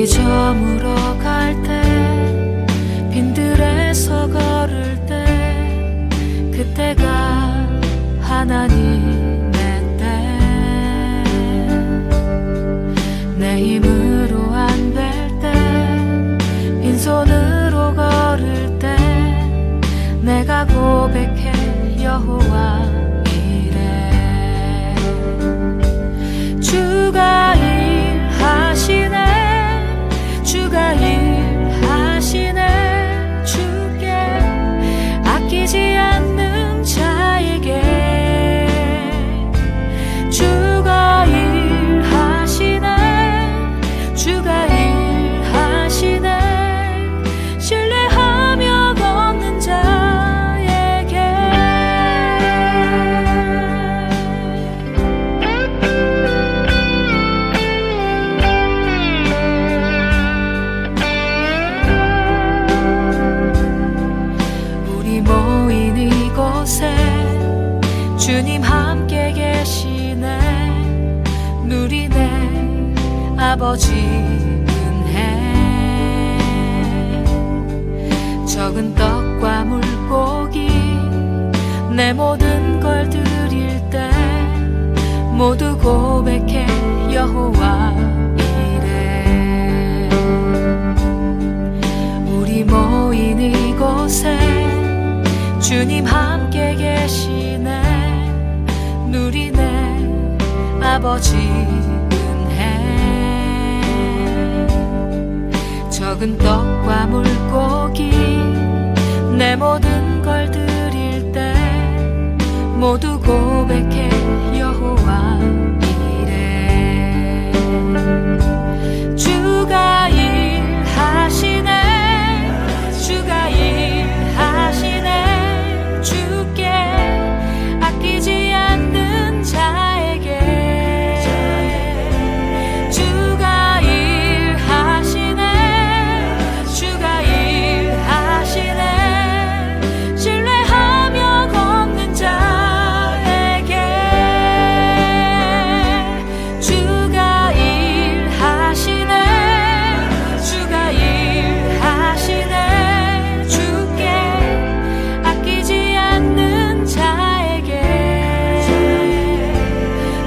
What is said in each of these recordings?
날이 저물어 갈 때 빈들에서 걸을 때 그때가 하나님의 때 내 힘으로 안 될 때 빈손으로 걸을 때 내가 고백해 여호와 이래 주가 일하시네 주가 일하시네 주께 아끼지 않는 자에게 주가 일하시네 주가 일하시네 신뢰하며 걷는 자에게 우리 모인 이곳에 주님 함께 계시네 누리네 아버지 은혜 적은 떡과 물고기 내 모든 걸 드릴 때 모두 고백해 여호와 이래 우리 모인 이곳에 주님 함께 계시네 누리네 아버지 적은 떡과 물고기 내 모든 걸 드릴 때 모두 고백해 여호와 이래 주가 일하시네 주가 일하시네 주께 아끼지 않는 자에게 주가 일하시네 주가 일하시네 신뢰하며 걷는 자에게 주가 일하시네 주가 일하시네 주께 아끼지 않는 자에게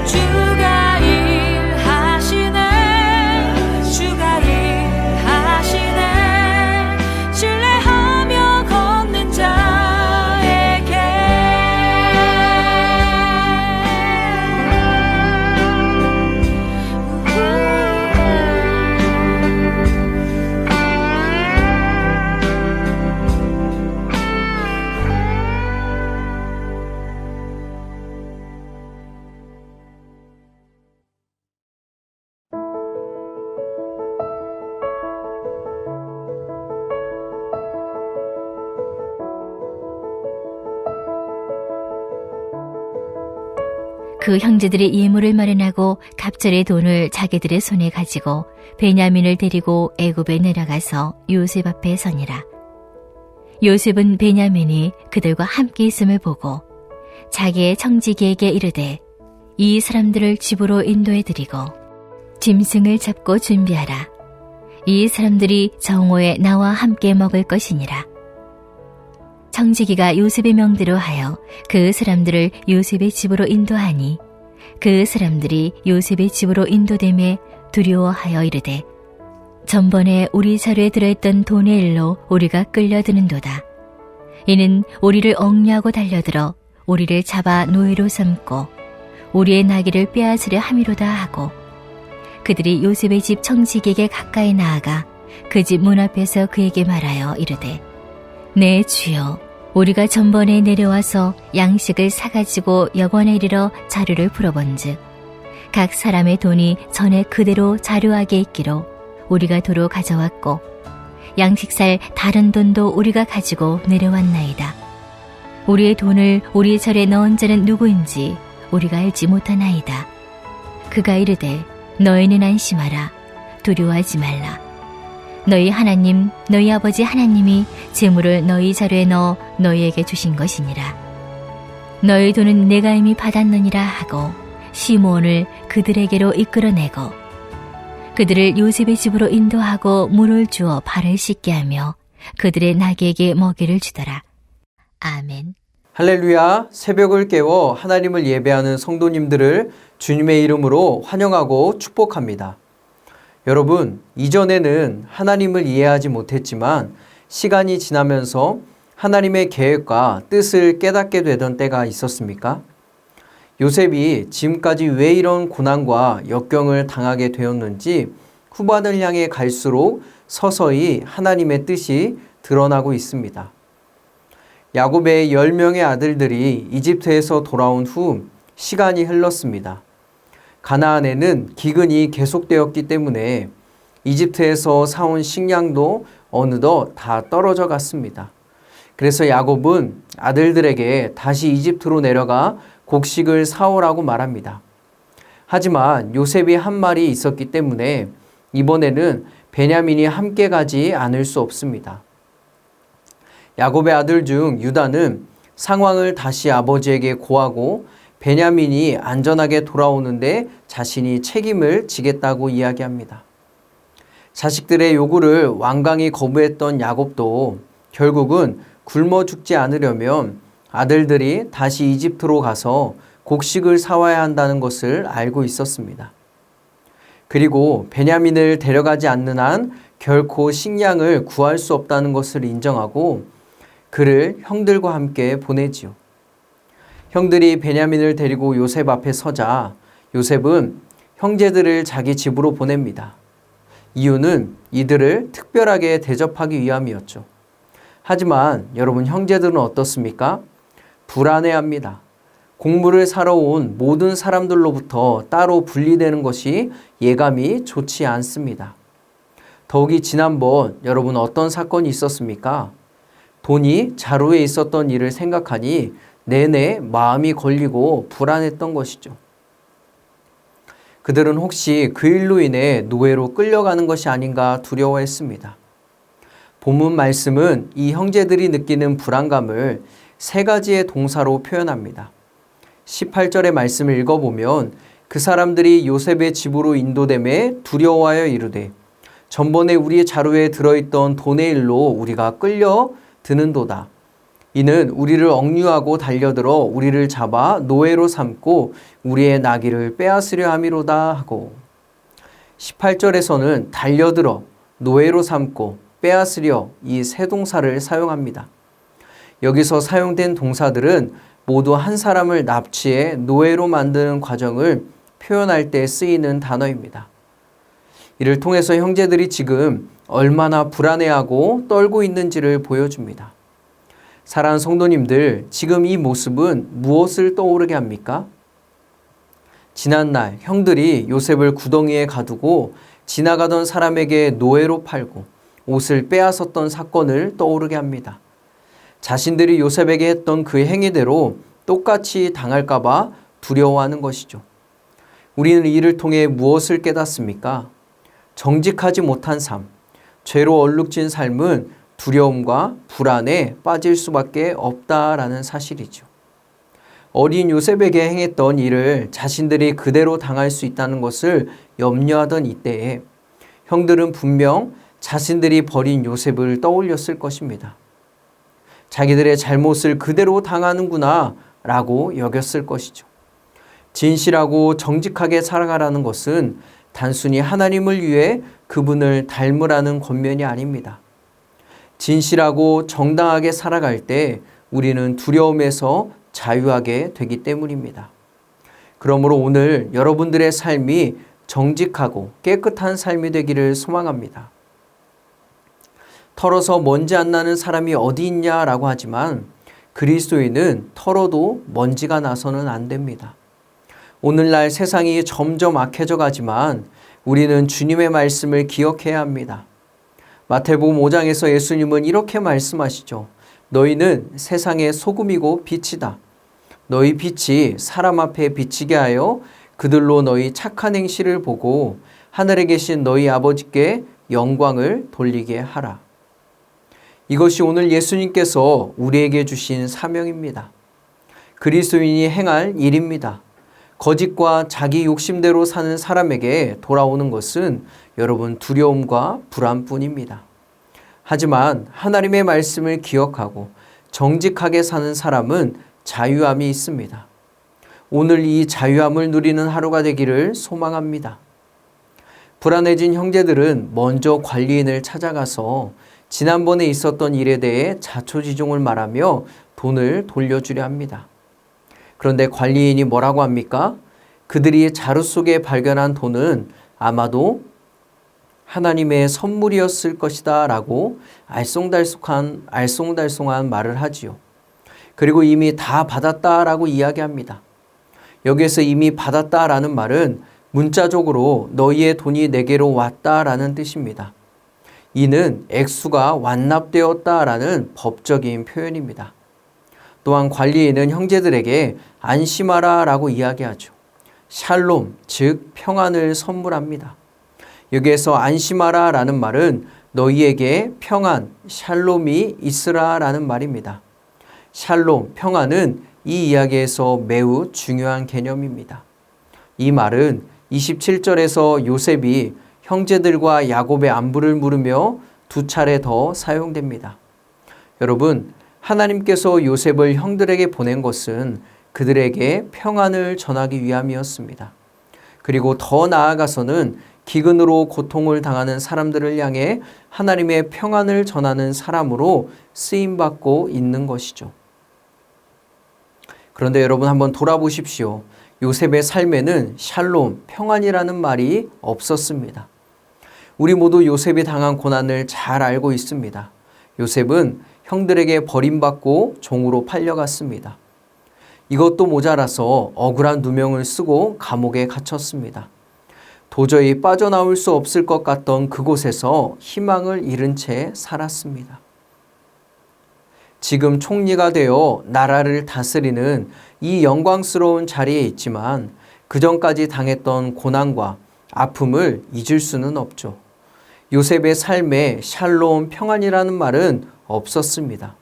주가 일하시네 주가 일하시네 신뢰하며 걷는 자에게 그 형제들이 예물을 마련하고 갑절의 돈을 자기들의 손에 가지고 베냐민을 데리고 애굽에 내려가서 요셉 앞에 서니라. 요셉은 베냐민이 그들과 함께 있음을 보고 자기의 청지기에게 이르되 이 사람들을 집으로 인도해 드리고 짐승을 잡고 준비하라. 이 사람들이 정오에 나와 함께 먹을 것이니라. 청지기가 요셉의 명대로 하여 그 사람들을 요셉의 집으로 인도하니 그 사람들이 요셉의 집으로 인도됨에 두려워하여 이르되 전번에 우리 자루에 들어있던 돈의 일로 우리가 끌려드는도다. 이는 우리를 억류하고 달려들어 우리를 잡아 노예로 삼고 우리의 나귀를 빼앗으려 함이로다 하고 그들이 요셉의 집 청지기에게 가까이 나아가 그 집 문 앞에서 그에게 말하여 이르되 내 주여 우리가 전번에 내려와서 양식을 사가지고 여관에 이르러 자루를 풀어본즉 각 사람의 돈이 전에 그대로 자루하게 있기로 우리가 도로 가져왔고 양식 살 다른 돈도 우리가 가지고 내려왔나이다. 우리의 돈을 우리 절에 넣은 자는 누구인지 우리가 알지 못하나이다. 그가 이르되 너희는 안심하라. 두려워하지 말라. 너희 하나님 너희 아버지 하나님이 재물을 너희 자루에 넣어 너희에게 주신 것이니라. 너희 돈은 내가 이미 받았느니라 하고 시므온을 그들에게로 이끌어내고 그들을 요셉의 집으로 인도하고 물을 주어 발을 씻게 하며 그들의 나귀에게 먹이를 주더라. 아멘. 할렐루야. 새벽을 깨워 하나님을 예배하는 성도님들을 주님의 이름으로 환영하고 축복합니다. 여러분, 이전에는 하나님을 이해하지 못했지만 시간이 지나면서 하나님의 계획과 뜻을 깨닫게 되던 때가 있었습니까? 요셉이 지금까지 왜 이런 고난과 역경을 당하게 되었는지 후반을 향해 갈수록 서서히 하나님의 뜻이 드러나고 있습니다. 야곱의 10명의 아들들이 이집트에서 돌아온 후 시간이 흘렀습니다. 가나안에는 기근이 계속되었기 때문에 이집트에서 사온 식량도 어느덧 다 떨어져 갔습니다. 그래서 야곱은 아들들에게 다시 이집트로 내려가 곡식을 사오라고 말합니다. 하지만 요셉이 한 말이 있었기 때문에 이번에는 베냐민이 함께 가지 않을 수 없습니다. 야곱의 아들 중 유다는 상황을 다시 아버지에게 고하고 베냐민이 안전하게 돌아오는데 자신이 책임을 지겠다고 이야기합니다. 자식들의 요구를 완강히 거부했던 야곱도 결국은 굶어 죽지 않으려면 아들들이 다시 이집트로 가서 곡식을 사와야 한다는 것을 알고 있었습니다. 그리고 베냐민을 데려가지 않는 한 결코 식량을 구할 수 없다는 것을 인정하고 그를 형들과 함께 보내지요. 형들이 베냐민을 데리고 요셉 앞에 서자 요셉은 형제들을 자기 집으로 보냅니다. 이유는 이들을 특별하게 대접하기 위함이었죠. 하지만 여러분, 형제들은 어떻습니까? 불안해합니다. 곡물을 사러 온 모든 사람들로부터 따로 분리되는 것이 예감이 좋지 않습니다. 더욱이 지난번 여러분 어떤 사건이 있었습니까? 돈이 자루에 있었던 일을 생각하니 내내 마음이 걸리고 불안했던 것이죠. 그들은 혹시 그 일로 인해 노예로 끌려가는 것이 아닌가 두려워했습니다. 본문 말씀은 이 형제들이 느끼는 불안감을 세 가지의 동사로 표현합니다. 18절의 말씀을 읽어보면 그 사람들이 요셉의 집으로 인도됨에 두려워하여 이르되 전번에 우리의 자루에 들어있던 돈의 일로 우리가 끌려 드는도다. 이는 우리를 억류하고 달려들어 우리를 잡아 노예로 삼고 우리의 나귀를 빼앗으려 함이로다 하고 18절에서는 달려들어 노예로 삼고 빼앗으려 이 세 동사를 사용합니다. 여기서 사용된 동사들은 모두 한 사람을 납치해 노예로 만드는 과정을 표현할 때 쓰이는 단어입니다. 이를 통해서 형제들이 지금 얼마나 불안해하고 떨고 있는지를 보여줍니다. 사랑하는 성도님들, 지금 이 모습은 무엇을 떠오르게 합니까? 지난날 형들이 요셉을 구덩이에 가두고 지나가던 사람에게 노예로 팔고 옷을 빼앗았던 사건을 떠오르게 합니다. 자신들이 요셉에게 했던 그 행위대로 똑같이 당할까봐 두려워하는 것이죠. 우리는 이를 통해 무엇을 깨닫습니까? 정직하지 못한 삶, 죄로 얼룩진 삶은 두려움과 불안에 빠질 수밖에 없다라는 사실이죠. 어린 요셉에게 행했던 일을 자신들이 그대로 당할 수 있다는 것을 염려하던 이때에 형들은 분명 자신들이 버린 요셉을 떠올렸을 것입니다. 자기들의 잘못을 그대로 당하는구나 라고 여겼을 것이죠. 진실하고 정직하게 살아가라는 것은 단순히 하나님을 위해 그분을 닮으라는 권면이 아닙니다. 진실하고 정당하게 살아갈 때 우리는 두려움에서 자유하게 되기 때문입니다. 그러므로 오늘 여러분들의 삶이 정직하고 깨끗한 삶이 되기를 소망합니다. 털어서 먼지 안 나는 사람이 어디 있냐라고 하지만 그리스도인은 털어도 먼지가 나서는 안 됩니다. 오늘날 세상이 점점 악해져 가지만 우리는 주님의 말씀을 기억해야 합니다. 마태복음 5장에서 예수님은 이렇게 말씀하시죠. 너희는 세상의 소금이고 빛이다. 너희 빛이 사람 앞에 비치게 하여 그들로 너희 착한 행실을 보고 하늘에 계신 너희 아버지께 영광을 돌리게 하라. 이것이 오늘 예수님께서 우리에게 주신 사명입니다. 그리스도인이 행할 일입니다. 거짓과 자기 욕심대로 사는 사람에게 돌아오는 것은 여러분 두려움과 불안뿐입니다. 하지만 하나님의 말씀을 기억하고 정직하게 사는 사람은 자유함이 있습니다. 오늘 이 자유함을 누리는 하루가 되기를 소망합니다. 불안해진 형제들은 먼저 관리인을 찾아가서 지난번에 있었던 일에 대해 자초지종을 말하며 돈을 돌려주려 합니다. 그런데 관리인이 뭐라고 합니까? 그들이 자루 속에 발견한 돈은 아마도 하나님의 선물이었을 것이다 라고 알쏭달쏭한 말을 하지요. 그리고 이미 다 받았다라고 이야기합니다. 여기에서 이미 받았다라는 말은 문자적으로 너희의 돈이 내게로 왔다라는 뜻입니다. 이는 액수가 완납되었다라는 법적인 표현입니다. 또한 관리인은 형제들에게 안심하라 라고 이야기하죠. 샬롬, 즉 평안을 선물합니다. 여기에서 안심하라 라는 말은 너희에게 평안, 샬롬이 있으라 라는 말입니다. 샬롬, 평안은 이 이야기에서 매우 중요한 개념입니다. 이 말은 27절에서 요셉이 형제들과 야곱의 안부를 물으며 2차례 더 사용됩니다. 여러분, 하나님께서 요셉을 형들에게 보낸 것은 그들에게 평안을 전하기 위함이었습니다. 그리고 더 나아가서는 기근으로 고통을 당하는 사람들을 향해 하나님의 평안을 전하는 사람으로 쓰임받고 있는 것이죠. 그런데 여러분 한번 돌아보십시오. 요셉의 삶에는 샬롬, 평안이라는 말이 없었습니다. 우리 모두 요셉이 당한 고난을 잘 알고 있습니다. 요셉은 형들에게 버림받고 종으로 팔려갔습니다. 이것도 모자라서 억울한 누명을 쓰고 감옥에 갇혔습니다. 도저히 빠져나올 수 없을 것 같던 그곳에서 희망을 잃은 채 살았습니다. 지금 총리가 되어 나라를 다스리는 이 영광스러운 자리에 있지만 그전까지 당했던 고난과 아픔을 잊을 수는 없죠. 요셉의 삶에 샬롬, 평안이라는 말은 없었습니다.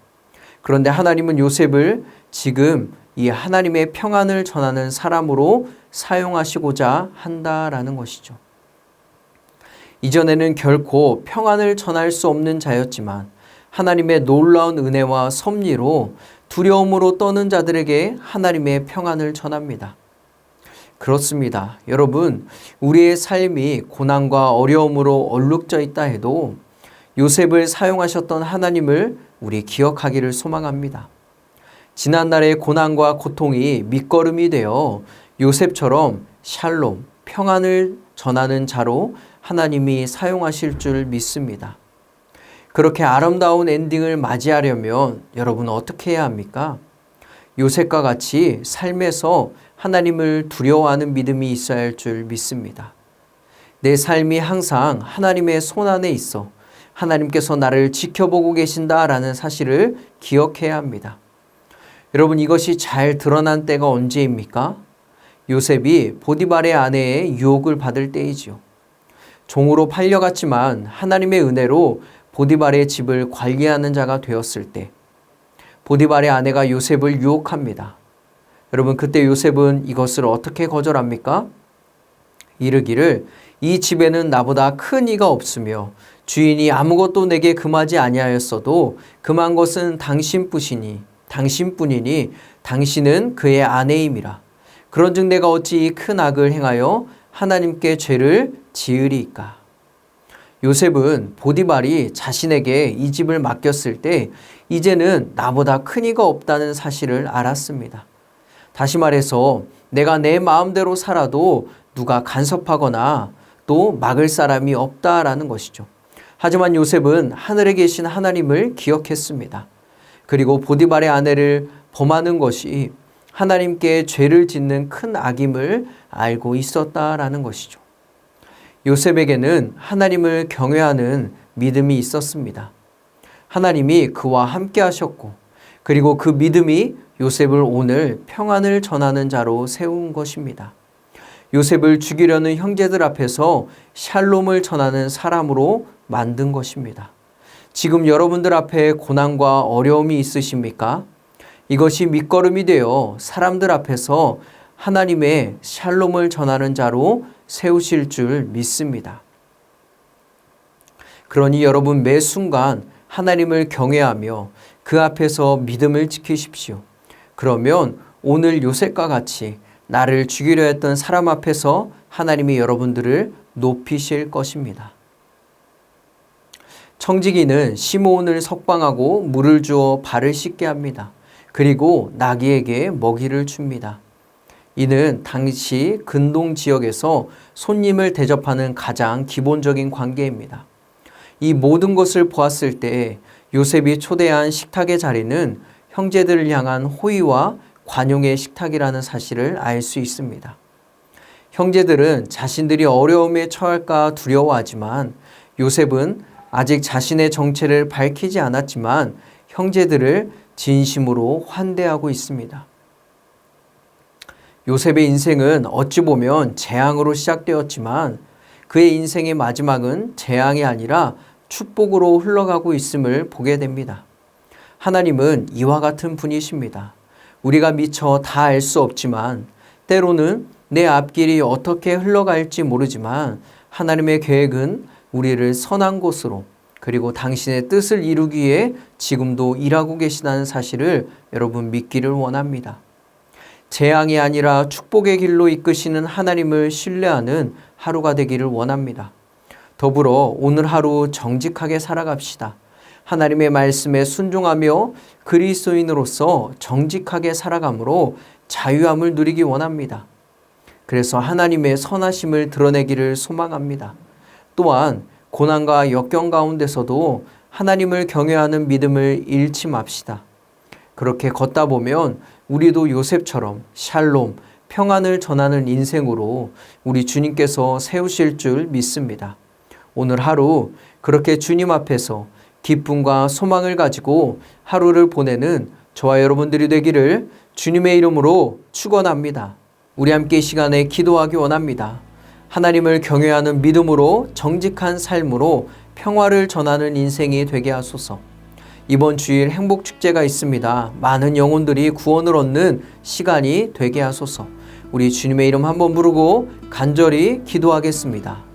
그런데 하나님은 요셉을 지금 이 하나님의 평안을 전하는 사람으로 사용하시고자 한다라는 것이죠. 이전에는 결코 평안을 전할 수 없는 자였지만 하나님의 놀라운 은혜와 섭리로 두려움으로 떠는 자들에게 하나님의 평안을 전합니다. 그렇습니다. 여러분, 우리의 삶이 고난과 어려움으로 얼룩져 있다 해도 요셉을 사용하셨던 하나님을 우리 기억하기를 소망합니다. 지난날의 고난과 고통이 밑거름이 되어 요셉처럼 샬롬, 평안을 전하는 자로 하나님이 사용하실 줄 믿습니다. 그렇게 아름다운 엔딩을 맞이하려면 여러분 어떻게 해야 합니까? 요셉과 같이 삶에서 하나님을 두려워하는 믿음이 있어야 할 줄 믿습니다. 내 삶이 항상 하나님의 손 안에 있어 하나님께서 나를 지켜보고 계신다라는 사실을 기억해야 합니다. 여러분, 이것이 잘 드러난 때가 언제입니까? 요셉이 보디발의 아내의 유혹을 받을 때이지요. 종으로 팔려갔지만 하나님의 은혜로 보디발의 집을 관리하는 자가 되었을 때 보디발의 아내가 요셉을 유혹합니다. 여러분, 그때 요셉은 이것을 어떻게 거절합니까? 이르기를 이 집에는 나보다 큰 이가 없으며 주인이 아무것도 내게 금하지 아니하였어도 금한 것은 당신뿐이니 당신은 그의 아내임이라. 그런즉 내가 어찌 이 큰 악을 행하여 하나님께 죄를 지으리이까. 요셉은 보디발이 자신에게 이 집을 맡겼을 때 이제는 나보다 큰 이가 없다는 사실을 알았습니다. 다시 말해서 내가 내 마음대로 살아도 누가 간섭하거나 또 막을 사람이 없다라는 것이죠. 하지만 요셉은 하늘에 계신 하나님을 기억했습니다. 그리고 보디발의 아내를 범하는 것이 하나님께 죄를 짓는 큰 악임을 알고 있었다라는 것이죠. 요셉에게는 하나님을 경외하는 믿음이 있었습니다. 하나님이 그와 함께 하셨고 그리고 그 믿음이 요셉을 오늘 평안을 전하는 자로 세운 것입니다. 요셉을 죽이려는 형제들 앞에서 샬롬을 전하는 사람으로 만든 것입니다. 지금 여러분들 앞에 고난과 어려움이 있으십니까? 이것이 밑거름이 되어 사람들 앞에서 하나님의 샬롬을 전하는 자로 세우실 줄 믿습니다. 그러니 여러분 매 순간 하나님을 경외하며 그 앞에서 믿음을 지키십시오. 그러면 오늘 요셉과 같이 나를 죽이려 했던 사람 앞에서 하나님이 여러분들을 높이실 것입니다. 청지기는 시므온을 석방하고 물을 주어 발을 씻게 합니다. 그리고 나귀에게 먹이를 줍니다. 이는 당시 근동 지역에서 손님을 대접하는 가장 기본적인 관계입니다. 이 모든 것을 보았을 때 요셉이 초대한 식탁의 자리는 형제들을 향한 호의와 관용의 식탁이라는 사실을 알 수 있습니다. 형제들은 자신들이 어려움에 처할까 두려워하지만 요셉은 아직 자신의 정체를 밝히지 않았지만 형제들을 진심으로 환대하고 있습니다. 요셉의 인생은 어찌 보면 재앙으로 시작되었지만 그의 인생의 마지막은 재앙이 아니라 축복으로 흘러가고 있음을 보게 됩니다. 하나님은 이와 같은 분이십니다. 우리가 미처 다 알 수 없지만 때로는 내 앞길이 어떻게 흘러갈지 모르지만 하나님의 계획은 우리를 선한 곳으로 그리고 당신의 뜻을 이루기 위해 지금도 일하고 계시다는 사실을 여러분 믿기를 원합니다. 재앙이 아니라 축복의 길로 이끄시는 하나님을 신뢰하는 하루가 되기를 원합니다. 더불어 오늘 하루 정직하게 살아갑시다. 하나님의 말씀에 순종하며 그리스도인으로서 정직하게 살아감으로 자유함을 누리기 원합니다. 그래서 하나님의 선하심을 드러내기를 소망합니다. 또한 고난과 역경 가운데서도 하나님을 경외하는 믿음을 잃지 맙시다. 그렇게 걷다 보면 우리도 요셉처럼 샬롬, 평안을 전하는 인생으로 우리 주님께서 세우실 줄 믿습니다. 오늘 하루 그렇게 주님 앞에서 기쁨과 소망을 가지고 하루를 보내는 저와 여러분들이 되기를 주님의 이름으로 축원합니다. 우리 함께 이 시간에 기도하기 원합니다. 하나님을 경외하는 믿음으로 정직한 삶으로 평화를 전하는 인생이 되게 하소서. 이번 주일 행복축제가 있습니다. 많은 영혼들이 구원을 얻는 시간이 되게 하소서. 우리 주님의 이름 한번 부르고 간절히 기도하겠습니다.